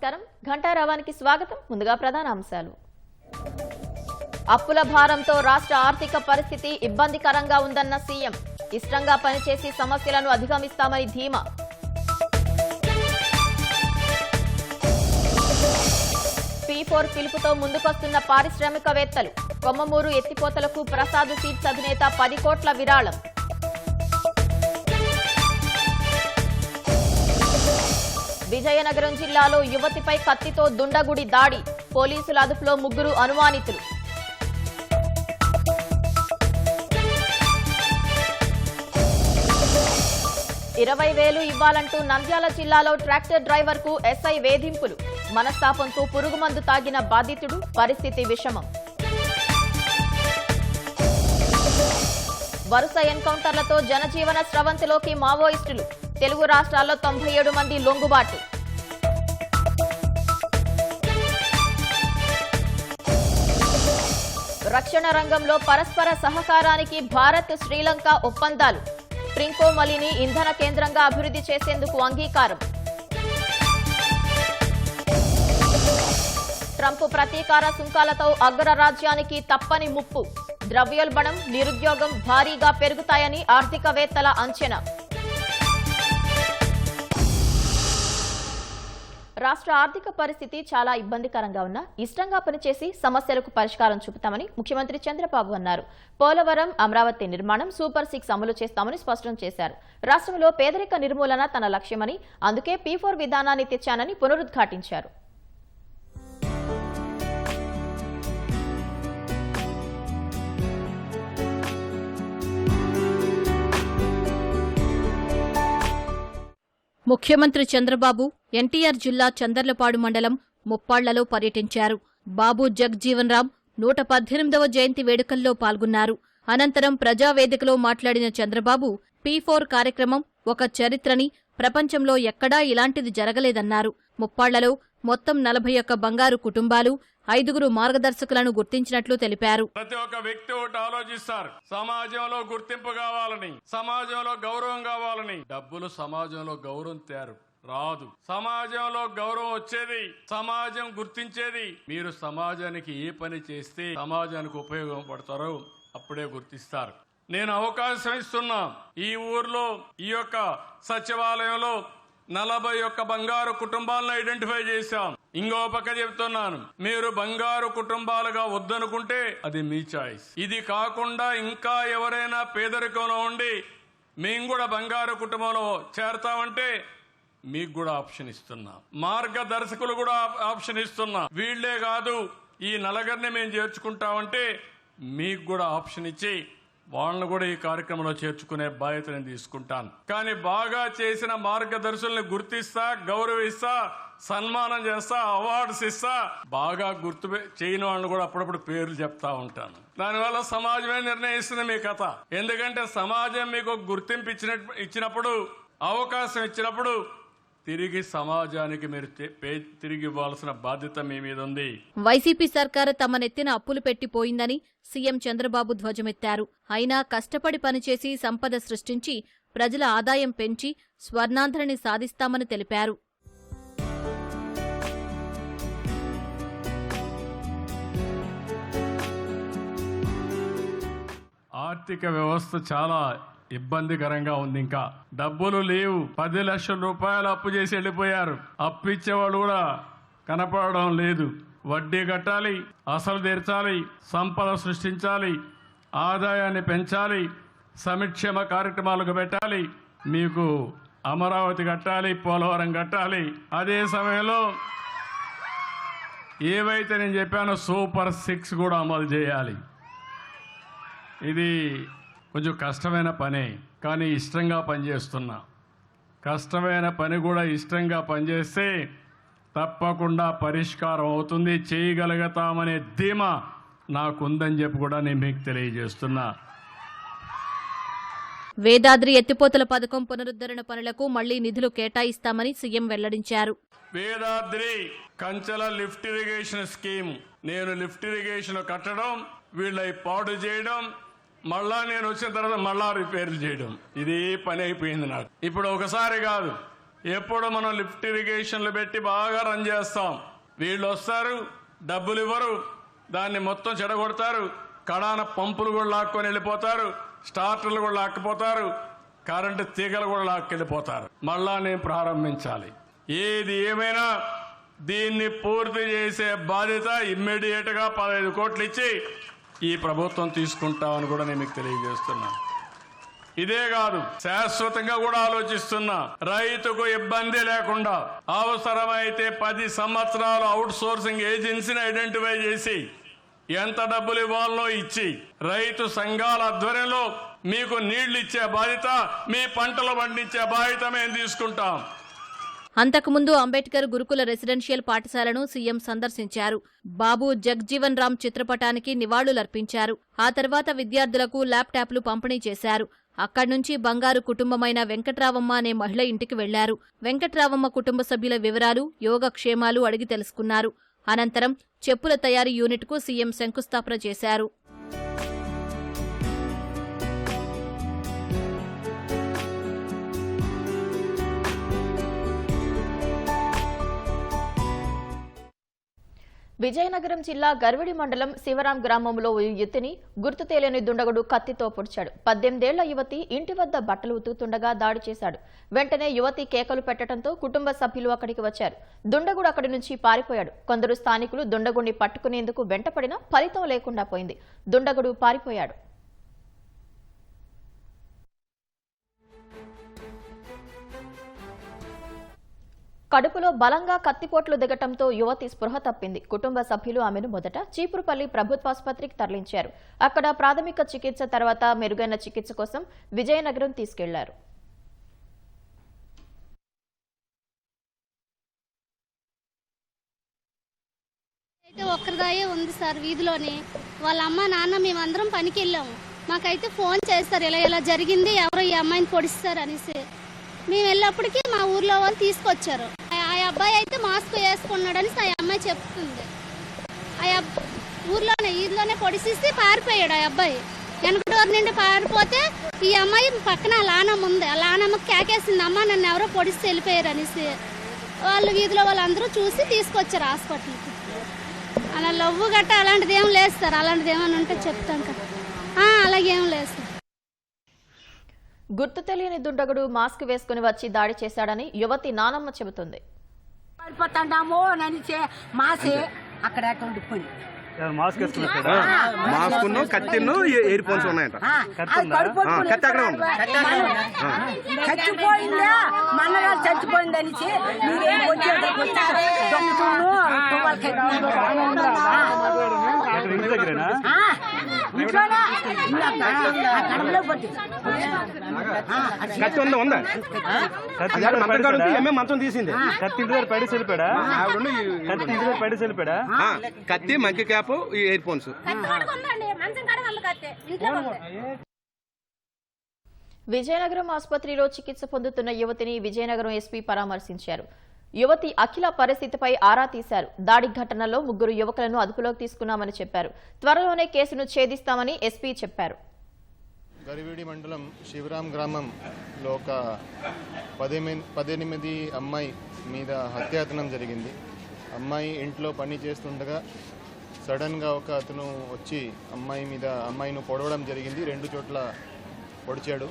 నమస్కారం. ఘంటారావానికి స్వాగతం. ముందుగా ప్రధాన అంశాలు. అప్పుల భారంతో రాష్ట్ర ఆర్థిక పరిస్థితి ఇబ్బందికరంగా ఉందన్న సీఎం. ఇష్టంగా పనిచేసి సమస్యలను అధిగమిస్తామని ధీమా. P4 పిలుపుతో ముందుకొస్తున్న పారిశ్రామికవేత్తలు. కొమ్మమూరు ఎత్తిపోతలకు ప్రసాద్ సీడ్స్ అధినేత 10 కోట్ల విరాళం. విజయనగరం జిల్లాలో యువతిపై కత్తితో దుండగుడి దాడి. పోలీసుల అదుపులో 3 అనుమానితులు. $20,000 ఇవ్వాలంటూ నంద్యాల జిల్లాలో ట్రాక్టర్ డ్రైవర్ కు ఎస్ఐ వేధింపులు. మనస్తాపంతో పురుగుమందు తాగిన బాధితుడు. పరిస్థితి విషమం. వరుస ఎన్కౌంటర్లతో జనజీవన స్రవంతిలోకి మావోయిస్టులు. తెలుగు రాష్ట్రాల్లో 97 మంది లొంగుబాటు. రక్షణ రంగంలో పరస్పర సహకారానికి భారత్ శ్రీలంక ఒప్పందాలు. ట్రింకోమలిని ఇంధన కేంద్రంగా అభివృద్ధి చేసేందుకు అంగీకారం. ట్రంప్ ప్రతీకార సుంకాలతో అగ్రరాజ్యానికి తప్పని ముప్పు. ద్రవ్యోల్బణం, నిరుద్యోగం భారీగా పెరుగుతాయని ఆర్థికవేత్తల అంచనా. రాష్ట్ర ఆర్థిక పరిస్థితి చాలా ఇబ్బందికరంగా ఉన్నా ఇష్టంగా పనిచేసి సమస్యలకు పరిష్కారం చూపుతామని ముఖ్యమంత్రి చంద్రబాబు అన్నారు. పోలవరం, అమరావతి నిర్మాణం, సూపర్ 6 అమలు చేస్తామని స్పష్టం చేశారు. రాష్ట్రంలో పేదరిక నిర్మూలన తన లక్ష్యమని, అందుకే P4 విధానాన్ని తెచ్చానని పునరుద్ఘాటించారు. ముఖ్యమంత్రి చంద్రబాబు ఎన్టీఆర్ జిల్లా చందర్లపాడు మండలం ముప్పాళ్లలో పర్యటించారు. బాబు జగ్జీవన్ రామ్ 118వ జయంతి వేడుకల్లో పాల్గొన్నారు. అనంతరం ప్రజావేదికలో మాట్లాడిన చంద్రబాబు P4 కార్యక్రమం ఒక చరిత్రని, ప్రపంచంలో ఎక్కడా ఇలాంటిది జరగలేదన్నారు. ముప్పాళ్లలో మొత్తం 41 బంగారు కుటుంబాలు, 5 మార్గదర్శకులను గుర్తించినట్లు తెలిపారు. ప్రతి ఒక్క వ్యక్తి ఒకటి ఆలోచిస్తారు, సమాజంలో గుర్తింపు కావాలని, సమాజంలో గౌరవం కావాలని. డబ్బులు సమాజంలో గౌరవం తేరు రాదు. సమాజంలో గౌరవం వచ్చేది, సమాజం గుర్తించేది మీరు సమాజానికి ఏ పని చేస్తే సమాజానికి ఉపయోగపడతారో అప్పుడే గుర్తిస్తారు. నేను అవకాశం ఇస్తున్నా. ఈ ఊర్లో ఈ యొక్క సచివాలయంలో 41 బంగారు కుటుంబాలను ఐడెంటిఫై చేశాం. ఇంకో పక్క చెప్తున్నాను, మీరు బంగారు కుటుంబాలుగా వద్దనుకుంటే అది మీ చాయిస్. ఇది కాకుండా ఇంకా ఎవరైనా పేదరికంలో ఉండి మేము కూడా బంగారు కుటుంబంలో చేరతామంటే మీకు కూడా ఆప్షన్ ఇస్తున్నా. మార్గదర్శకులు కూడా ఆప్షన్ ఇస్తున్నా. వీళ్లే కాదు, ఈ నలుగురిని మేము చేర్చుకుంటామంటే మీకు కూడా ఆప్షన్ ఇచ్చి వాళ్ళను కూడా ఈ కార్యక్రమంలో చేర్చుకునే బాధ్యత నేను తీసుకుంటాను. కానీ బాగా చేసిన మార్గదర్శుల్ని గుర్తిస్తా, గౌరవిస్తా, సన్మానం చేస్తా, అవార్డ్స్ ఇస్తా. బాగా గుర్తు చేయని వాళ్ళని కూడా అప్పుడప్పుడు పేర్లు చెప్తా ఉంటాను. దానివల్ల సమాజమే నిర్ణయిస్తుంది మీ కథ. ఎందుకంటే సమాజం మీకు గుర్తింపు ఇచ్చినప్పుడు, అవకాశం ఇచ్చినప్పుడు తిరిగి సమాజానికి మీరు తిరిగి ఇవ్వాల్సిన బాధ్యత మీ మీద ఉంది. వైసీపీ సర్కారు తమ నెత్తిన అప్పులు పెట్టిపోయిందని సీఎం చంద్రబాబు ధ్వజమెత్తారు. అయినా కష్టపడి పనిచేసి సంపద సృష్టించి ప్రజల ఆదాయం పెంచి స్వర్ణాంధ్రని సాధిస్తామని తెలిపారు. ఆర్థిక వ్యవస్థ చాలా ఇబ్బందికరంగా ఉంది. ఇంకా డబ్బులు లేవు. 10 లక్షల రూపాయలు అప్పు చేసి వెళ్ళిపోయారు. అప్పు ఇచ్చేవాళ్ళు కూడా కనపడడం లేదు. వడ్డీ కట్టాలి, అసలు తీర్చాలి, సంపద సృష్టించాలి, ఆదాయాన్ని పెంచాలి, సంక్షేమ కార్యక్రమాలకు పెట్టాలి, మీకు అమరావతి కట్టాలి, పోలవరం కట్టాలి. అదే సమయంలో ఏవైతే నేను చెప్పానో సూపర్ 6 కూడా అమలు చేయాలి. ఇది కొంచెం కష్టమైన పనే, కానీ ఇష్టంగా పనిచేస్తున్నా. కష్టమైన పని కూడా ఇష్టంగా పనిచేస్తే తప్పకుండా పరిష్కారం అవుతుంది, చేయగలుగుతామనే ధీమా నాకుందని చెప్పి కూడా నేను మీకు తెలియజేస్తున్నా. వేదాద్రి ఎత్తిపోతల పథకం పునరుద్ధరణ పనులకు మళ్లీ నిధులు కేటాయిస్తామని సీఎం వెల్లడించారు. వేదాద్రి కంచెల లిఫ్ట్ ఇరిగేషన్ స్కీమ్, నేను లిఫ్ట్ ఇరిగేషన్ కట్టడం, వీళ్ళవి పాడు చేయడం, మళ్ళా నేను వచ్చిన తర్వాత మళ్ళా రిపేర్లు చేయడం, ఇదే పని అయిపోయింది నాకు. ఇప్పుడు ఒకసారి కాదు, ఎప్పుడు మనం లిఫ్ట్ ఇరిగేషన్లు పెట్టి బాగా రన్ చేస్తాం. వీళ్ళు వస్తారు, డబ్బులు ఇవ్వరు, దాన్ని మొత్తం చెడగొడతారు, కడాన పంపులు కూడా లాక్కొని వెళ్ళిపోతారు, స్టార్టర్లు కూడా లాక్కిపోతారు, కరెంటు తీగలు కూడా లాక్కెళ్ళిపోతారు. మళ్ళా నేను ప్రారంభించాలి. ఏది ఏమైనా దీన్ని పూర్తి చేసే బాధ్యత ఇమ్మీడియట్ గా 15 కోట్లు ఇచ్చి ఈ ప్రభుత్వం తీసుకుంటామని కూడా నేను మీకు తెలియజేస్తున్నాను. ఇదే కాదు, శాశ్వతంగా కూడా ఆలోచిస్తున్నా. రైతుకు ఇబ్బంది లేకుండా అవసరమైతే 10 సంవత్సరాలు అవుట్ సోర్సింగ్ ఏజెన్సీని ఐడెంటిఫై చేసి ఎంత డబ్బులు ఇవ్వాలో ఇచ్చి రైతు సంఘాల ఆధ్వర్యంలో మీకు నీళ్లు ఇచ్చే బాధ్యత, మీ పంటలు పండించే బాధ్యత మేము తీసుకుంటాం. అంతకుముందు అంబేద్కర్ గురుకుల రెసిడెన్షియల్ పాఠశాలను సీఎం సందర్శించారు. బాబు జగ్జీవన్ రామ్ చిత్రపటానికి నివాళులర్పించారు. ఆ తర్వాత విద్యార్థులకు ల్యాప్టాప్లు పంపిణీ చేశారు. అక్కడి నుంచి బంగారు కుటుంబమైన వెంకట్రావమ్మ అనే మహిళ ఇంటికి వెళ్లారు. వెంకట్రావమ్మ కుటుంబ సభ్యుల వివరాలు, యోగక్షేమాలు అడిగి తెలుసుకున్నారు. అనంతరం చెప్పుల తయారీ యూనిట్కు సీఎం శంకుస్థాపన చేశారు. విజయనగరం జిల్లా గర్విడి మండలం శివరాం గ్రామంలో ఓ యువతిని గుర్తు తెలియని దుండగుడు కత్తితో పొడిచాడు. 18 ఏళ్ల యువతి ఇంటి వద్ద బట్టలు ఉతుకుతుండగా దాడి చేశాడు. వెంటనే యువతి కేకలు పెట్టడంతో కుటుంబ సభ్యులు అక్కడికి వచ్చారు. దుండగుడు అక్కడి నుంచి పారిపోయాడు. కొందరు స్థానికులు దుండగుడిని పట్టుకునేందుకు వెంటపడినా ఫలితం లేకుండా పోయింది. దుండగుడు పారిపోయాడు. కడుపులో బలంగా కత్తిపోట్లు దిగటంతో యువతి స్పృహ తప్పింది. కుటుంబ సభ్యులు ఆమెను మొదట చీపురుపల్లి ప్రభుత్వాసుపత్రికి తరలించారు. అక్కడ ప్రాథమిక చికిత్స తర్వాత మెరుగైన చికిత్స కోసం విజయనగరం తీసుకెళ్లారు. అయితే ఒక్కరిదాయే ఉంది సార్ వీధిలోని. వాళ్ళ అమ్మ నాన్న మేమందరం పనికి వెళ్ళాము. మాకైతే ఫోన్ చేస్తారు, ఇలా ఇలా జరిగింది, ఎవరో ఈ అమ్మాయిని పొడిస్తారు అనేసి. మేము వెళ్ళేప్పటికీ మా ఊర్లో వాళ్ళు తీసుకొచ్చారు. ఆ అబ్బాయి అయితే మాస్క్ వేసుకున్నాడని ఆ అమ్మాయి చెప్తుంది. ఈలోనే పొడిసిస్తే పారిపోయాడు ఆ అబ్బాయి. వెనక డోర్ నుండి పారిపోతే ఈ అమ్మాయి పక్కన లానమ్మ ఉంది. ఆ లానమ్మకి కేకేసింది, అమ్మ నన్ను ఎవరో పొడిస్తే వెళ్ళిపోయారు అనేసి. వాళ్ళు వీధిలో వాళ్ళందరూ చూసి తీసుకొచ్చారు హాస్పిటల్కి. అలా లవ్వు గట్ట అలాంటిది ఏం లేదు సార్. అలాంటిది ఏమైనా ఉంటే చెప్తాం కదా. అలాగేం లేదు సార్. గుర్తు తెలియని దుండగుడు మాస్క్ వేసుకుని వచ్చి దాడి చేశాడని యువతి నానమ్మ చెబుతుంది. అక్కడ మాస్క్ కత్తిను ఎయిర్ ఫోన్స్ ఉన్నాయంట. కత్తి అక్కడ ఉంది. చచ్చిపోయిందా మన్నగారు చచ్చిపోయిందని కత్తి ఉందా ఉందా మంచం తీసింది. కత్తి ఇంటి దగ్గర పడి వెళ్ళిపోయాడా? కత్తి ఇంటి దగ్గర పడి వెళ్ళిపోయాడా? కత్తి మంకి క్యాప్, ఇయర్ ఫోన్స్. విజయనగరం ఆసుపత్రిలో చికిత్స పొందుతున్న యువతిని విజయనగరం ఎస్పీ పరామర్శించారు. యువతి అఖిల పరిస్థితిపై ఆరా తీశారు. దాడి ఘటనలో 3 యువకులను అదుపులోకి తీసుకున్నామని చెప్పారు. త్వరలోనే కేసును ఛేదిస్తామని ఎస్పీ చెప్పారు. గరివేడి మండలం శివరాం గ్రామంలో ఒక 18 అమ్మాయి మీద హత్యాయత్నం జరిగింది. అమ్మాయి ఇంట్లో పని చేస్తుండగా సడన్గా ఒక అతను వచ్చి అమ్మాయిని పొడవడం జరిగింది. 2 చోట్ల పొడిచాడు.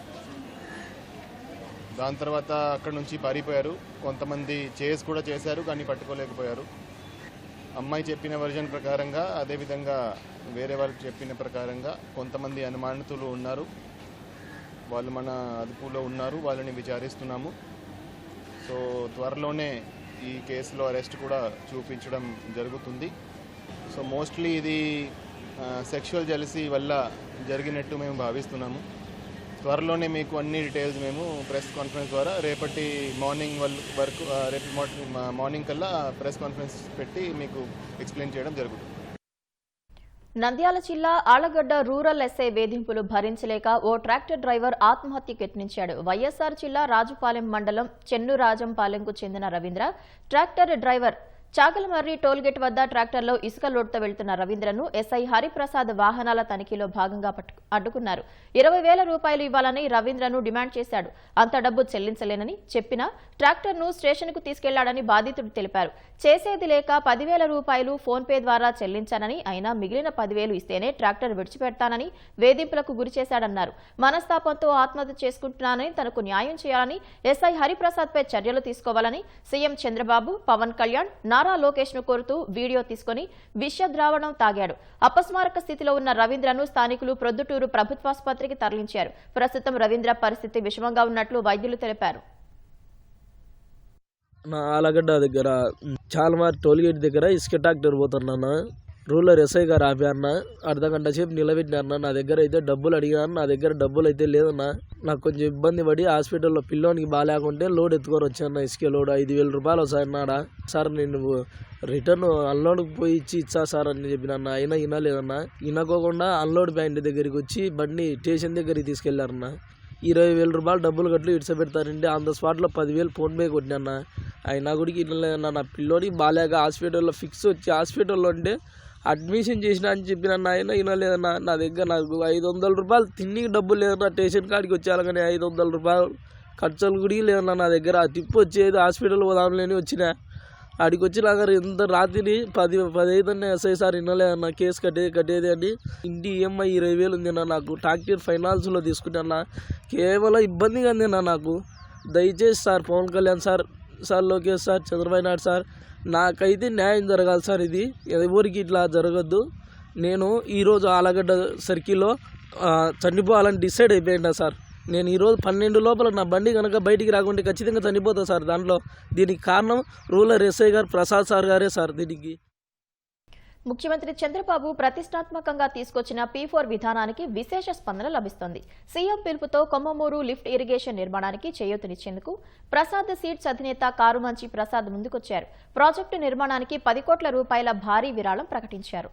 దాని తర్వాత అక్కడ నుంచి పారిపోయారు. కొంతమంది చేస్ కూడా చేశారు, కానీ పట్టుకోలేకపోయారు. అమ్మాయి చెప్పిన వర్జన్ ప్రకారంగా, అదేవిధంగా వేరే వారికి చెప్పిన ప్రకారంగా కొంతమంది అనుమానితులు ఉన్నారు. వాళ్ళు మన అదుపులో ఉన్నారు, వాళ్ళని విచారిస్తున్నాము. సో త్వరలోనే ఈ కేసులో అరెస్ట్ కూడా చూపించడం జరుగుతుంది. సో మోస్ట్లీ ఇది సెక్షువల్ జెలసీ వల్ల జరిగినట్టు మేము భావిస్తున్నాము. త్వరలోనే మీకు అన్ని డీటెయిల్స్ మేము ప్రెస్ కాన్ఫరెన్స్ ద్వారా రేపటి మార్నింగ్ వరకు రేపు మార్నింగ్ కల్లా ప్రెస్ కాన్ఫరెన్స్ పెట్టి మీకు ఎక్స్ప్లెయిన్ చేయడం జరుగుతుంది. నంద్యాల జిల్లా ఆళ్లగడ్డ రూరల్ ఎస్ఐ వేధింపులు భరించలేక ఓ ట్రాక్టర్ డ్రైవర్ ఆత్మహత్యకు యత్నించాడు. వైఎస్ఆర్ జిల్లా రాజుపాలెం మండలం చెన్నురాజంపాలెంకు చెందిన Ravindra tractor driver Chagalamarri tollgate వద్ద ట్రాక్టర్లో ఇసుక లోడ్తో వెళ్తున్న రవీంద్రను ఎస్ఐ హరిప్రసాద్ వాహనాల తనిఖీలో భాగంగా అడ్డుకున్నారు. 20,000 రూపాయలు ఇవ్వాలని రవీంద్రను డిమాండ్ చేశాడు. అంత డబ్బు చెల్లించలేనని చెప్పినా ట్రాక్టర్ను స్టేషన్కు తీసుకెళ్లాడని బాధితుడు తెలిపారు. చేసేది లేక 10,000 రూపాయలు ఫోన్పే ద్వారా చెల్లించానని, అయినా మిగిలిన 10,000 ఇస్తేనే ట్రాక్టర్ విడిచిపెడతానని వేధింపులకు గురిచేశాడన్నారు. మనస్తాపంతో ఆత్మహత్య చేసుకుంటున్నానని, తనకు న్యాయం చేయాలని, ఎస్ఐ హరిప్రసాద్పై చర్యలు తీసుకోవాలని సీఎం చంద్రబాబు, పవన్ కళ్యాణ్, నారా లోకేష్ ను కోరుతూ వీడియో తీసుకుని విషద్రావణం తాగాడు. అపస్మారక స్థితిలో ఉన్న రవీంద్రను స్థానికులు ప్రొద్దుటూరు ప్రభుత్వాసుపత్రికి తరలించారు. ప్రస్తుతం రవీంద్ర పరిస్థితి విషమంగా ఉన్నట్లు వైద్యులు తెలిపారు. నా ఆలగడ్డ దగ్గర చాలమార్ టోల్గేట్ దగ్గర ఇసుక ట్రాక్టర్ పోతున్నా. రూరల్ ఎస్ఐ గారు ఆపారన్న, అర్ధగంట సేపు నిలబెట్టినారన్న. నా దగ్గర అయితే డబ్బులు అడిగాను, నా దగ్గర డబ్బులు అయితే లేదన్నా. నాకు కొంచెం ఇబ్బంది పడి హాస్పిటల్లో పిల్లోనికి బాగాలేకుంటే లోడ్ ఎత్తుకొని వచ్చాను. ఇసుక లోడ్ 5,000 రూపాయలు వస్తాయన్నాడా. సార్ నేను రిటర్న్ అన్లోడ్కి పోయి ఇచ్చా సార్ అని చెప్పినన్న. అయినా వినలేదన్నా. వినకోకుండా అన్లోడ్ పాయింట్ దగ్గరికి వచ్చి బండి స్టేషన్ దగ్గరికి తీసుకెళ్లారన్న. 20,000 రూపాయలు డబ్బులు కట్లు ఇడిచిపెడతారంటే ఆన్ ద స్పాట్లో 10,000 ఫోన్పే కొట్టినా. అయినా కూడా వినలేదన్నా. నా పిల్లోనికి బాగాలేక హాస్పిటల్లో ఫిక్స్ వచ్చి హాస్పిటల్లో ఉంటే అడ్మిషన్ చేసిన అని చెప్పిన ఆయన వినలేదన్నా. నా దగ్గర నాకు 500 రూపాయలు తిండికి డబ్బులు లేదన్నా. స్టేషన్ కాడికి వచ్చేయాలి కానీ 500 రూపాయలు ఖర్చులు కూడా లేదన్నా నా దగ్గర. ఆ టిప్పు వచ్చేది హాస్పిటల్ పోదాంలేని వచ్చిన. ఆడికి వచ్చి నాకు ఎంత రాత్రి 10 ఎస్ఐ సార్ వినలేదన్నా. కేసు కట్టేది అని ఇంటి ఈఎంఐ 20,000 ఉందన్నా. నాకు ట్రాక్టర్ ఫైనాన్స్లో తీసుకున్నా. కేవలం ఇబ్బందిగా ఉందన్నా నాకు. దయచేసి sir Pawan Kalyan sir, Lokesh sir, Chandrababu Naidu sir, నాకైతే న్యాయం జరగాలి సార్. ఇది ఎవరికి ఇట్లా జరగద్దు. నేను ఈరోజు ఆలగడ్డ సర్కిల్లో చనిపోవాలని డిసైడ్ అయిపోయిందా సార్. నేను ఈరోజు 12 లోపల నా బండి కనుక బయటికి రాకుంటే ఖచ్చితంగా చనిపోతా సార్. దీనికి కారణం రూరల్ ఎస్ఐ గారు ప్రసాద్ సార్ గారే సార్. దీనికి ముఖ్యమంత్రి చంద్రబాబు ప్రతిష్టాత్మకంగా తీసుకొచ్చిన P4 విధానానికి విశేష స్పందన లభిస్తోంది. సీఎం పిలుపుతో కొమ్మమూరు లిఫ్ట్ ఇరిగేషన్ నిర్మాణానికి చేయూతనిచ్చేందుకు ప్రసాద్ సీడ్స్ అధినేత కారుమంచి ప్రసాద్ ముందుకొచ్చారు. ప్రాజెక్టు నిర్మాణానికి 10 కోట్ల రూపాయల భారీ విరాళం ప్రకటించారు.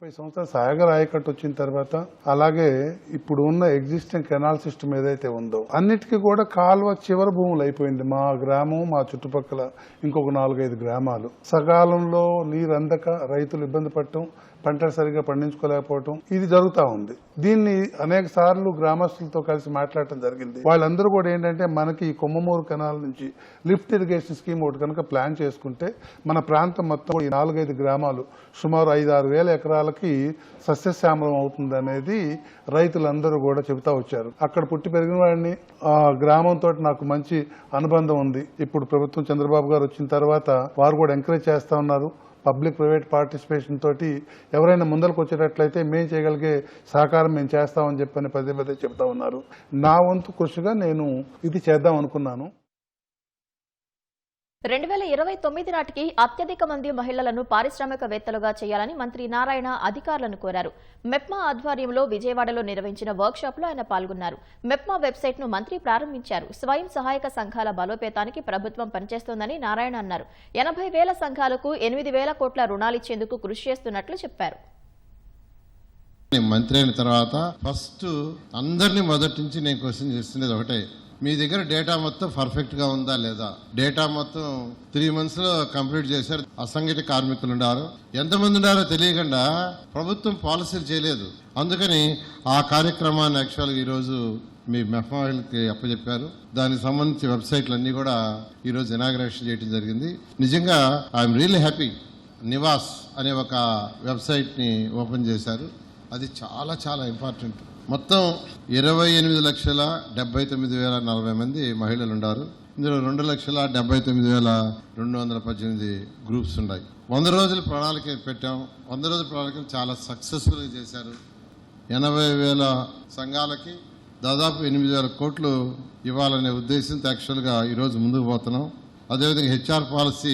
30 సంవత్సరాల సాగర్ ఆయకట్టు వచ్చిన తర్వాత, అలాగే ఇప్పుడు ఉన్న ఎగ్జిస్టింగ్ కెనాల్ సిస్టమ్ ఏదైతే ఉందో అన్నిటికీ కూడా కాలువ చివరి భూములు అయిపోయింది. మా గ్రామం, మా చుట్టుపక్కల ఇంకొక 4-5 గ్రామాలు సకాలంలో నీరు అందక రైతులు ఇబ్బంది పడటం, పంటలు సరిగ్గా పండించుకోలేకపోవటం ఇది జరుగుతూ ఉంది. దీన్ని అనేక సార్లు గ్రామస్తులతో కలిసి మాట్లాడటం జరిగింది. వాళ్ళందరూ కూడా ఏంటంటే మనకి ఈ కొమ్మమూరు కెనాల్ నుంచి లిఫ్ట్ ఇరిగేషన్ స్కీమ్ ఒకటి కనుక ప్లాన్ చేసుకుంటే మన ప్రాంతం మొత్తం ఈ 4-5 గ్రామాలు సుమారు 5-6 వేల ఎకరాలకి సస్యశ్యామలం అవుతుంది అనేది రైతులందరూ కూడా చెబుతా వచ్చారు. అక్కడ పుట్టి పెరిగిన వాడిని, గ్రామంతో నాకు మంచి అనుబంధం ఉంది. ఇప్పుడు ప్రభుత్వం చంద్రబాబు గారు వచ్చిన తర్వాత వారు కూడా ఎంకరేజ్ చేస్తా ఉన్నారు. పబ్లిక్ ప్రైవేట్ పార్టిసిపేషన్ తోటి ఎవరైనా ముందరకు వచ్చేటట్లయితే మేము చేయగలిగే సహకారం మేము చేస్తామని చెప్పని పదే చెప్తా ఉన్నారు. నా వంతు కృషిగా నేను ఇది చేద్దాం అనుకున్నాను. 2029 నాటికి అత్యధిక మంది మహిళలను పారిశ్రామికవేత్తలుగా చేయాలని మంత్రి నారాయణ అధికారులను కోరారు. మెప్మా ఆధ్వర్యంలో విజయవాడలో నిర్వహించిన వర్క్షాప్లో ఆయన పాల్గొన్నారు. మెప్మా వెబ్సైట్ను మంత్రి ప్రారంభించారు. స్వయం సహాయక సంఘాల బలోపేతానికి ప్రభుత్వం పనిచేస్తోందని నారాయణ అన్నారు. 80,000 సంఘాలకు 8,000 కోట్ల రుణాలిచ్చేందుకు కృషి చేస్తున్నట్లు చెప్పారు. మంత్రి అయిన తర్వాత ఫస్ట్ అందరినీ మొదటి నుంచి నేను క్వశ్చన్ చేస్తున్నది ఒకటే, మీ దగ్గర డేటా మొత్తం పర్ఫెక్ట్ గా ఉందా లేదా? డేటా మొత్తం 3 months లో కంప్లీట్ చేశారు. అసంఘటిత కార్మికులు ఉన్నారు, ఎంతమంది ఉన్నారో తెలియకుండా ప్రభుత్వం పాలసీలు చేయలేదు. అందుకని ఆ కార్యక్రమాన్ని యాక్చువల్గా ఈరోజు మీ మెఫ్మాకి అప్పచెప్పారు. దానికి సంబంధించి వెబ్సైట్లు అన్ని కూడా ఈరోజు ఇనాగ్రేషన్ చేయడం జరిగింది. నిజంగా ఐఎమ్ రియల్లీ హ్యాపీ. నివాస్ అనే ఒక వెబ్సైట్ని ఓపెన్ చేశారు. అది చాలా చాలా ఇంపార్టెంట్. మొత్తం 28,79,040 మంది మహిళలు ఉన్నారు. ఇందులో 2,79,218 గ్రూప్స్ ఉన్నాయి. 100 రోజుల ప్రణాళిక పెట్టాం. 100 రోజుల ప్రణాళికను చాలా సక్సెస్ఫుల్గా చేశారు. 80,000 సంఘాలకి దాదాపు 8,000 కోట్లు ఇవ్వాలనే ఉద్దేశంతో యాక్చువల్గా ఈరోజు ముందుకు పోతున్నాం. అదేవిధంగా హెచ్ఆర్ పాలసీ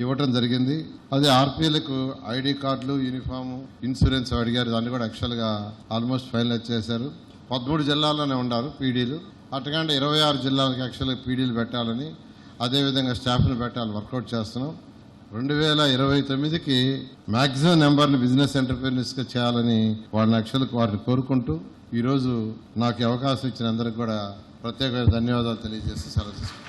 ఇవ్వటం జరిగింది. అదే ఆర్పీఎల్కు ఐడి కార్డులు, యూనిఫాము, ఇన్సూరెన్స్ అడిగారు. దాన్ని కూడా యాక్చువల్గా ఆల్మోస్ట్ ఫైనలైజ్ చేశారు. 13 జిల్లాల్లోనే ఉన్నారు పీడీలు. అటుకంటే 26 జిల్లాలకు యాక్చువల్గా పీడీలు పెట్టాలని, అదేవిధంగా స్టాఫ్ను పెట్టాలని వర్కౌట్ చేస్తున్నాం. 2029కి మ్యాక్సిమం నెంబర్ని బిజినెస్ ఎంటర్ప్రెన్యూర్స్గా చేయాలని వారిని కోరుకుంటూ ఈరోజు నాకు అవకాశం ఇచ్చిన అందరికి కూడా ప్రత్యేకమైన ధన్యవాదాలు తెలియజేస్తూ సెలవు తీసుకుంటాను.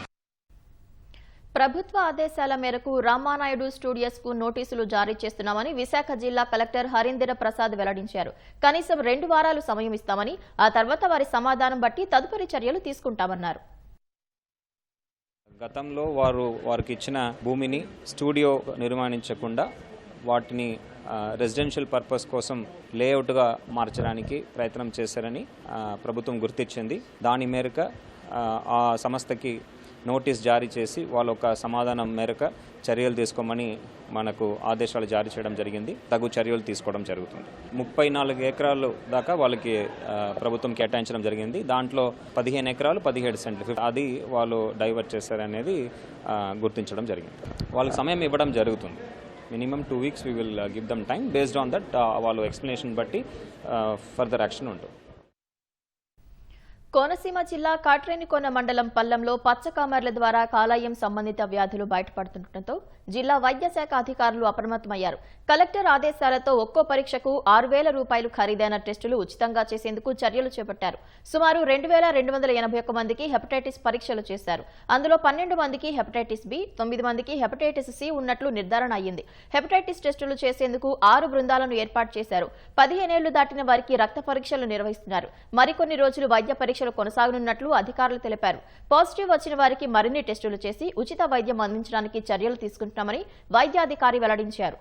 ప్రభుత్వ ఆదేశాల మేరకు రామానాయుడు స్టూడియోస్ కు నోటీసులు జారీ చేస్తున్నామని విశాఖ జిల్లా కలెక్టర్ హరీంద్ర ప్రసాద్ వెల్లడించారు. కనీసం 2 వారాలు సమయం ఇస్తామని, ఆ తర్వాత వారి సమాధానం బట్టి తదుపరి చర్యలు తీసుకుంటామన్నారు. గతంలో వారికి ఇచ్చిన భూమిని స్టూడియో నిర్మాణించకుండా వాటిని రెసిడెన్షియల్ పర్పస్ కోసం లేఅవుట్గా మార్చడానికి ప్రయత్నం చేశారని ప్రభుత్వం గుర్తించింది. దాని మేరకు ఆ సంస్థకి నోటీస్ జారీ చేసి వాళ్ళ ఒక సమాధానం మేరకు చర్యలు తీసుకోమని మనకు ఆదేశాలు జారీ చేయడం జరిగింది. తగు చర్యలు తీసుకోవడం జరుగుతుంది. 34 ఎకరాలు దాకా వాళ్ళకి ప్రభుత్వం కేటాయించడం జరిగింది. దాంట్లో 15 ఎకరాలు 17 సెంట్లు అది వాళ్ళు డైవర్ట్ చేశారనేది గుర్తించడం జరిగింది. వాళ్ళకి సమయం ఇవ్వడం జరుగుతుంది. Minimum 2 weeks we will give them time. Based on that వాళ్ళు ఎక్స్ప్లెనేషన్ బట్టి ఫర్దర్ యాక్షన్ ఉంటుంది. కోనసీమ జిల్లా కాట్రేనికోన మండలం పల్లంలో పచ్చకామర్ల ద్వారా కాలాయం సంబంధిత వ్యాధులు బయటపడుతుండటంతో జిల్లా వైద్య శాఖ అధికారులు అప్రమత్తమయ్యారు. కలెక్టర్ ఆదేశాలతో ఒక్కో పరీక్షకు 6,000 రూపాయలు ఖరీదైన టెస్టులు ఉచితంగా చేసేందుకు చర్యలు చేపట్టారు. సుమారు 2,281 మందికి హెపటైటిస్ పరీక్షలు చేశారు. అందులో 12 మందికి హెపటైటిస్ బి, 9 మందికి హెపటైటిస్ సి ఉన్నట్లు నిర్ధారణ అయ్యింది. హెపటైటిస్ టెస్టులు చేసేందుకు 6 బృందాలను ఏర్పాటు చేశారు. 15 ఏళ్లు దాటిన వారికి రక్త పరీక్షలు నిర్వహిస్తున్నారు. మరికొన్ని రోజులు వైద్య పరీక్షలు కొనసాగనున్నట్లు అధికారులు తెలిపారు. పాజిటివ్ వచ్చిన వారికి మరిన్ని టెస్టులు చేసి ఉచిత వైద్యం అందించడానికి చర్యలు తీసుకుంటున్నామని వైద్యాధికారి వెల్లడించారు.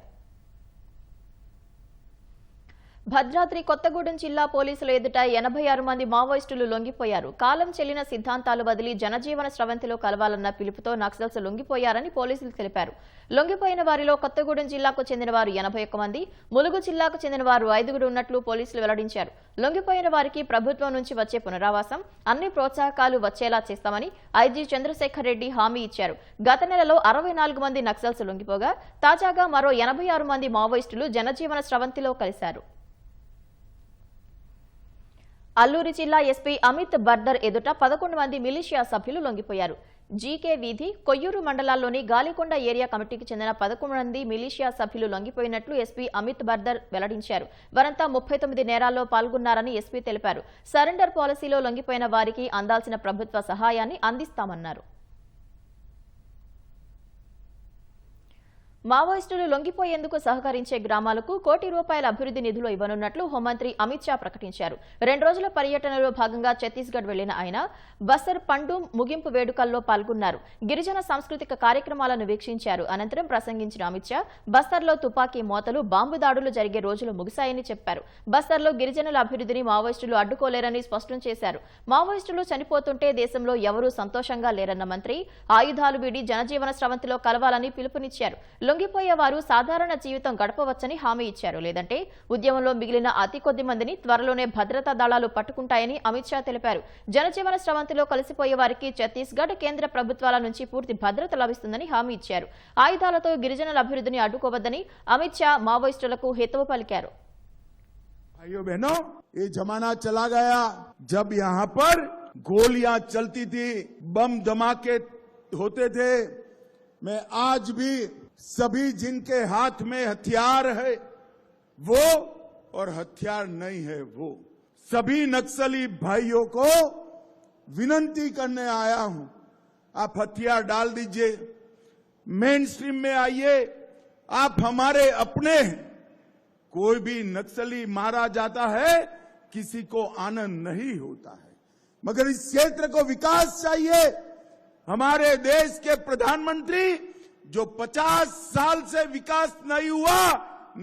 భద్రాద్రి కొత్తగూడెం జిల్లా పోలీసుల ఎదుట 86 మంది మావోయిస్టులు లొంగిపోయారు. కాలం చెల్లిన సిద్ధాంతాలు వదిలి జనజీవన స్రవంతిలో కలవాలన్న పిలుపుతో నక్సల్స్ లొంగిపోయారని పోలీసులు తెలిపారు. లొంగిపోయిన వారిలో కొత్తగూడెం జిల్లాకు చెందిన వారు 81 మంది, ములుగు జిల్లాకు చెందిన వారు 5 ఉన్నట్లు పోలీసులు వెల్లడించారు. లొంగిపోయిన వారికి ప్రభుత్వం నుంచి వచ్చే పునరావాసం, అన్ని ప్రోత్సాహకాలు వచ్చేలా చేస్తామని ఐజీ చంద్రశేఖర్ రెడ్డి హామీ ఇచ్చారు. గత నెలలో 64 మంది నక్సల్స్ లొంగిపోగా తాజాగా మరో 86 మంది మావోయిస్టులు జనజీవన స్రవంతిలో కలిశారు. అల్లూరి జిల్లా ఎస్పీ అమిత్ బర్దర్ ఎదుట 11 మంది మిలిషియా సభ్యులు లొంగిపోయారు. జీకే వీధి, కొయ్యూరు మండలాల్లోని గాలికొండ ఏరియా కమిటీకి చెందిన 11 మంది మిలిషియా సభ్యులు లొంగిపోయినట్లు ఎస్పీ అమిత్ బర్దర్ వెల్లడించారు. వారంతా 39 నేరాల్లో పాల్గొన్నారని ఎస్పీ తెలిపారు. సరెండర్ పాలసీలో లొంగిపోయిన వారికి అందాల్సిన ప్రభుత్వ సహాయాన్ని అందిస్తామన్నారు. మావోయిస్టులు లొంగిపోయేందుకు సహకరించే గ్రామాలకు ₹1 కోటి అభివృద్ధి నిధులు ఇవ్వనున్నట్లు హోంమంత్రి అమిత్ షా ప్రకటించారు. 2 రోజుల పర్యటనలో భాగంగా ఛత్తీస్గఢ్ వెళ్లిన ఆయన బస్తర్ పండూమ్ ముగింపు వేడుకల్లో పాల్గొన్నారు. గిరిజన సాంస్కృతిక కార్యక్రమాలను వీక్షించారు. అనంతరం ప్రసంగించిన అమిత్ షా బస్తర్లో తుపాకీ మోతలు, బాంబు దాడులు జరిగే రోజులు ముగిశాయని చెప్పారు. బస్తర్లో గిరిజనుల అభివృద్ధిని మావోయిస్టులు అడ్డుకోలేరని స్పష్టం చేశారు. మావోయిస్టులు చనిపోతుంటే దేశంలో ఎవరూ సంతోషంగా లేరన్న మంత్రి ఆయుధాలు వీడి జనజీవన స్రవంతిలో కలవాలని పిలుపునిచ్చారు. లొంగిపోయే వారు సాధారణ జీవితం గడపవచ్చని హామీ ఇచ్చారు. లేదంటే ఉద్యమంలో మిగిలిన అతి కొద్ది మందిని త్వరలోనే భద్రతా దళాలు పట్టుకుంటాయని అమిత్ షా తెలిపారు. జనజీవన స్రవంతిలో కలిసిపోయే వారికి ఛత్తీస్గఢ్ కేంద్ర ప్రభుత్వాల నుంచి పూర్తి భద్రత లభిస్తుందని హామీ ఇచ్చారు. ఆయుధాలతో గిరిజనుల అభివృద్ధిని అడ్డుకోవద్దని అమిత్ షా మావోయిస్టులకు హితవు పలికారు. भाइयों बहनों, ये जमाना चला गया जब यहाँ पर गोलियां चलती थी, बम धमाके होते थे। मैं आज भी सभी जिनके हाथ में हथियार है वो और हथियार नहीं है वो सभी नक्सली भाइयों को विनती करने आया हूं, आप हथियार डाल दीजिए, मेन स्ट्रीम में आइए, आप हमारे अपने हैं। कोई भी नक्सली मारा जाता है, किसी को आनंद नहीं होता है, मगर इस क्षेत्र को विकास चाहिए। हमारे देश के प्रधानमंत्री जो 50 साल से विकास नहीं हुआ,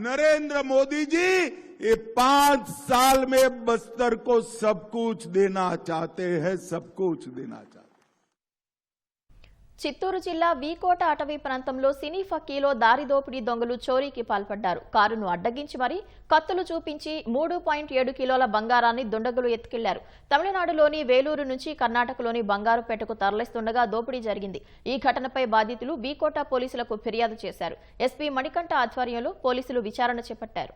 नरेंद्र मोदी जी ये 5 साल में बस्तर को सब कुछ देना चाहते हैं, सब कुछ देना चाहते हैं। చిత్తూరు జిల్లా వీకోట అటవీ ప్రాంతంలో సినీ ఫక్కీలో దారి దోపిడీ దొంగలు చోరీకి పాల్పడ్డారు. కారును అడ్డగించి మరీ కత్తులు చూపించి 3.7 కిలోల బంగారాన్ని దుండగులు ఎత్తుకెళ్లారు. తమిళనాడులోని వేలూరు నుంచి కర్ణాటకలోని బంగారుపేటకు తరలిస్తుండగా దోపిడీ జరిగింది. ఈ ఘటనపై బాధితులు వీకోట పోలీసులకు ఫిర్యాదు చేశారు. ఎస్పీ మణికంఠ ఆధ్వర్యంలో పోలీసులు విచారణ చేపట్టారు.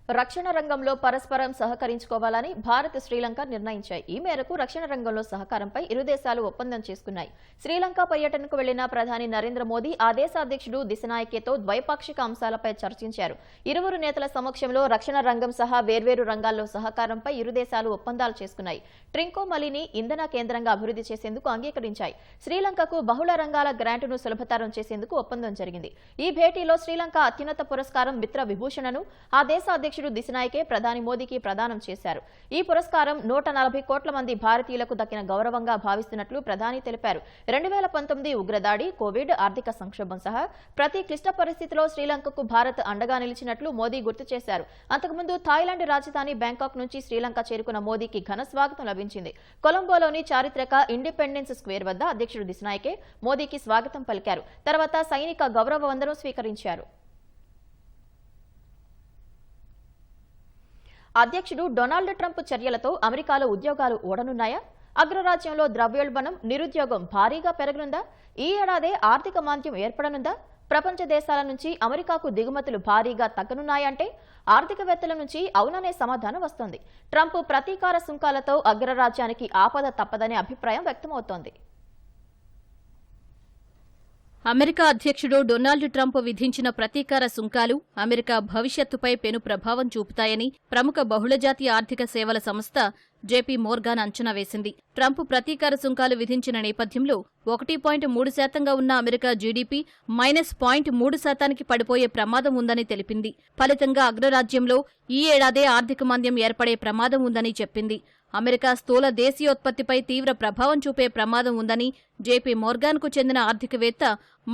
రక్షణ రంగంలో పరస్పరం సహకరించుకోవాలని భారత్ శ్రీలంక నిర్ణయించాయి. ఈ మేరకు రక్షణ రంగంలో సహకారంపై ఇరు దేశాలు ఒప్పందం చేసుకున్నాయి. శ్రీలంక పర్యటనకు వెళ్లిన ప్రధాని నరేంద్ర మోదీ ఆ దేశ అధ్యక్షుడు దిశనాయకేతో ద్వైపాక్షిక అంశాలపై చర్చించారు. ఇరువురు నేతల సమక్షంలో రక్షణ రంగం సహా వేర్వేరు రంగాల్లో సహకారంపై ఇరు దేశాలు ఒప్పందాలు చేసుకున్నాయి. ట్రింకోమలిని ఇంధన కేంద్రంగా అభివృద్ధి చేసేందుకు అంగీకరించాయి. శ్రీలంకకు బహుళ రంగాల గ్రాంటును సులభతరం చేసేందుకు ఒప్పందం జరిగింది. ఈ భేటీలో శ్రీలంక అత్యున్నత పురస్కారం మిత్ర విభూషణను ఆ దేశ అధ్యక్షుడు దిశనాయకే ప్రధాని మోదీకి ప్రదానం చేశారు. ఈ పురస్కారం 140 కోట్ల మంది భారతీయులకు దక్కిన గౌరవంగా భావిస్తున్నట్లు ప్రధాని తెలిపారు. 2019 ఉగ్రదాడి, కోవిడ్, ఆర్థిక సంక్షోభం సహా ప్రతి క్లిష్ట పరిస్థితిలో శ్రీలంకకు భారత్ అండగా నిలిచినట్లు మోదీ గుర్తు చేశారు. అంతకుముందు థాయిలాండ్ రాజధాని బ్యాంకాక్ నుంచి శ్రీలంక చేరుకున్న మోదీకి ఘన స్వాగతం లభించింది. కొలంబోలోని చారిత్రక ఇండిపెండెన్స్ స్క్వేర్ వద్ద అధ్యక్షుడు దిశనాయకే మోదీకి స్వాగతం పలికారు. తర్వాత సైనిక గౌరవ వందనం స్వీకరించారు. అధ్యక్షుడు డొనాల్డ్ ట్రంప్ చర్యలతో అమెరికాలో ఉద్యోగాలు ఓడనున్నాయా? అగ్రరాజ్యంలో ద్రవ్యోల్బణం, నిరుద్యోగం భారీగా పెరగనుందా? ఈ ఏడాదే ఆర్థిక మాంద్యం ఏర్పడనుందా? ప్రపంచ దేశాల నుంచి అమెరికాకు దిగుమతులు భారీగా తగ్గనున్నాయంటే ఆర్థికవేత్తల నుంచి అవుననే సమాధానం వస్తోంది. ట్రంప్ ప్రతీకార సుంకాలతో అగ్రరాజ్యానికి ఆపద తప్పదనే అభిప్రాయం వ్యక్తమవుతోంది. అమెరికా అధ్యక్షుడు డొనాల్డ్ ట్రంప్ విధించిన ప్రతీకార సుంకాలు అమెరికా భవిష్యత్తుపై పెను ప్రభావం చూపుతాయని ప్రముఖ బహుళజాతి ఆర్థిక సేవల సంస్థ జేపీ మోర్గాన్ అంచనా వేసింది. ట్రంప్ ప్రతీకార సుంకాలు విధించిన నేపథ్యంలో 1.3% ఉన్న అమెరికా జీడీపీ -0.3% పడిపోయే ప్రమాదం ఉందని తెలిపింది. ఫలితంగా అగ్రరాజ్యంలో ఈ ఏడాదే ఆర్థిక మాంద్యం ఏర్పడే ప్రమాదం ఉందని చెప్పింది. అమెరికా స్థూల దేశీయోత్పత్తిపై తీవ్ర ప్రభావం చూపే ప్రమాదం ఉందని జేపీ మోర్గాన్కు చెందిన ఆర్థికవేత్త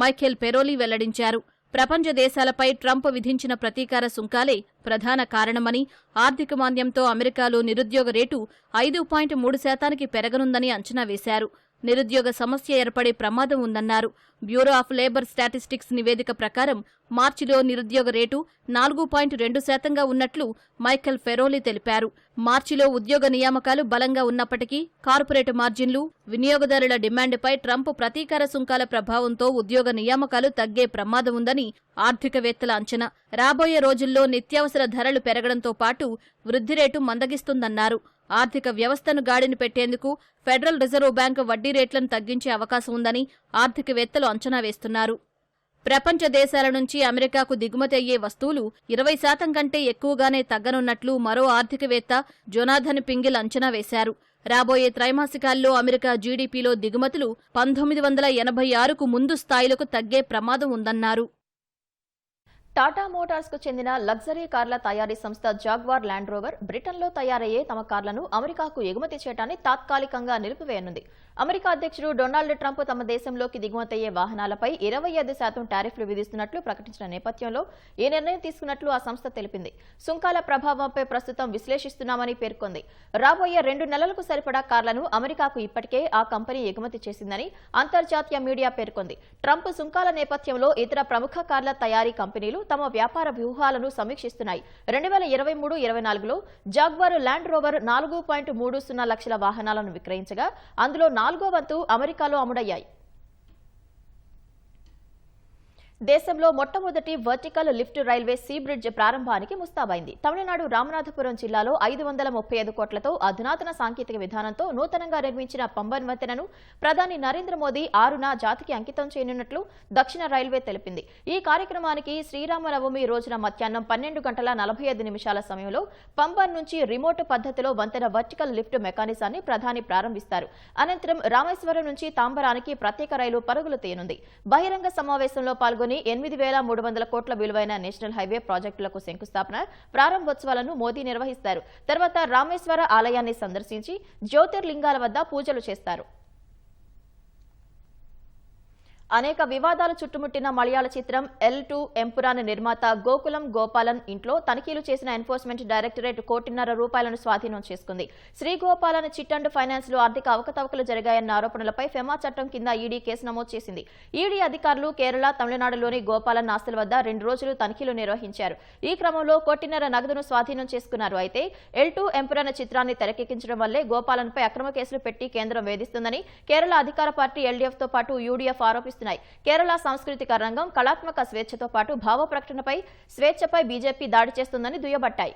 మైఖేల్ పెరోలి వెల్లడించారు. ప్రపంచ దేశాలపై ట్రంప్ విధించిన ప్రతీకార సుంకాలే ప్రధాన కారణమని, ఆర్థిక మాంద్యంతో అమెరికాలో నిరుద్యోగ రేటు 5.3% పెరగనుందని అంచనా వేశారు. నిరుద్యోగ సమస్య ఏర్పడే ప్రమాదం ఉందన్నారు. బ్యూరో ఆఫ్ లేబర్ స్టాటిస్టిక్స్ నివేదిక ప్రకారం మార్చిలో నిరుద్యోగ రేటు 4.2% ఉన్నట్లు మైఖేల్ ఫెరోలి తెలిపారు. మార్చిలో ఉద్యోగ నియామకాలు బలంగా ఉన్నప్పటికీ కార్పొరేట్ మార్జిన్లు, వినియోగదారుల డిమాండ్పై ట్రంప్ ప్రతీకార సుంకాల ప్రభావంతో ఉద్యోగ నియామకాలు తగ్గే ప్రమాదం ఉందని ఆర్థికవేత్తల అంచనా. రాబోయే రోజుల్లో నిత్యావసర ధరలు పెరగడంతో పాటు వృద్ధి రేటు మందగిస్తుందన్నారు. ఆర్థిక వ్యవస్థను గాడిని పెట్టేందుకు ఫెడరల్ రిజర్వ్ బ్యాంకు వడ్డీ రేట్లను తగ్గించే అవకాశం ఉందని ఆర్థికవేత్తలు అంచనా వేస్తున్నారు. ప్రపంచ దేశాల నుంచి అమెరికాకు దిగుమతి అయ్యే వస్తువులు 20% కంటే ఎక్కువగానే తగ్గనున్నట్లు మరో ఆర్థికవేత్త జొనాథన్ పింగిల్ అంచనా వేశారు. రాబోయే త్రైమాసికాల్లో అమెరికా జీడీపీలో దిగుమతులు 1986కు ముందు స్థాయిలకు తగ్గే ప్రమాదం ఉందన్నారు. టాటా మోటార్స్ కు చెందిన లగ్జరీ కార్ల తయారీ సంస్థ జాగ్వార్ ల్యాండ్ రోవర్ బ్రిటన్లో తయారయ్యే తమ కార్లను అమెరికాకు ఎగుమతి చేయడాన్ని తాత్కాలికంగా నిలిపివేయనుంది. అమెరికా అధ్యక్షుడు డొనాల్డ్ ట్రంప్ తమ దేశంలోకి దిగుమతయ్యే వాహనాలపై 25% టారిఫ్లు విధిస్తున్నట్లు ప్రకటించిన నేపథ్యంలో ఈ నిర్ణయం తీసుకున్నట్లు ఆ సంస్థ తెలిపింది. సుంకాల ప్రభావంపై ప్రస్తుతం విశ్లేషిస్తున్నామని పేర్కొంది. రాబోయే 2 నెలలకు సరిపడా కార్లను అమెరికాకు ఇప్పటికే ఆ కంపెనీ ఎగుమతి చేసిందని అంతర్జాతీయ మీడియా పేర్కొంది. ట్రంప్ సుంకాల నేపథ్యంలో ఇతర ప్రముఖ కార్ల తయారీ కంపెనీలు తమ వ్యాపార వ్యూహాలను సమీక్షిస్తున్నాయి. 2023-24లో జాగ్వార్ ల్యాండ్ రోవర్ 4.30 లక్షల వాహనాలను విక్రయించగా అందులో 4వ వంతు అమెరికాలో అమ్ముడయ్యాయి. దేశంలో మొట్టమొదటి vertical lift railway sea bridge ప్రారంభానికి ముస్తాబైంది. తమిళనాడు రామనాథపురం జిల్లాలో 535 కోట్లతో అధునాతన సాంకేతిక విధానంతో నూతనంగా నిర్మించిన పంబన్ వంతెనను ప్రధాని నరేంద్ర మోదీ 6న జాతికి అంకితం చేయనున్నట్లు దక్షిణ రైల్వే తెలిపింది. ఈ కార్యక్రమానికి శ్రీరామనవమి రోజున మధ్యాహ్నం 12:45 సమయంలో పంబన్ నుంచి రిమోట్ పద్ధతిలో వంతెన వర్టికల్ లిఫ్ట్ మెకానిజాన్ని ప్రధాని ప్రారంభిస్తారు. అనంతరం రామేశ్వరం నుంచి తాంబరానికి ప్రత్యేక రైలు పరుగులు తీయనుంది. బహిరంగ సమావేశంలో పాల్గొని 8,300 కోట్ల విలువైన నేషనల్ హైవే ప్రాజెక్టులకు శంకుస్థాపన, ప్రారంభోత్సవాలను మోదీ నిర్వహిస్తారు. తర్వాత రామేశ్వర ఆలయాన్ని సందర్శించి జ్యోతిర్లింగాల వద్ద పూజలు చేస్తారు. అనేక వివాదాలు చుట్టుముట్టిన మలయాళ చిత్రం L2 ఎంపురాన్ నిర్మాత గోకులం గోపాలన్ ఇంట్లో తనిఖీలు చేసిన ఎన్ఫోర్స్మెంట్ డైరెక్టరేట్ ₹1.5 స్వాధీనం చేసుకుంది. Shri Gopalan chit and finance లో ఆర్థిక అవకతవకలు జరిగాయన్న ఆరోపణలపై ఫెమా చట్టం కింద ఈడీ కేసు నమోదు చేసింది. ఈడీ అధికారులు కేరళ, తమిళనాడులోని గోపాలన్ ఆస్తుల వద్ద 2 రోజులు తనిఖీలు నిర్వహించారు. ఈ క్రమంలో ₹1.5 నగదును స్వాధీనం చేసుకున్నారు. అయితే L2 ఎంపురాన్ చిత్రాన్ని తెరకెక్కించడం వల్లే గోపాలన్పై అక్రమ కేసులు పెట్టి కేంద్రం వేధిస్తుందని కేరళ అధికార పార్టీ LDF తో పాటు UDF ఆరోపిస్తున్నారు. విమర్శిస్తున్నాయి. కేరళ సాంస్కృతిక రంగం కళాత్మక స్వేచ్ఛతో పాటు భావ ప్రకటనపై స్వేచ్ఛపై బీజేపీ దాడి చేస్తుందని దుయ్యబట్టాయి.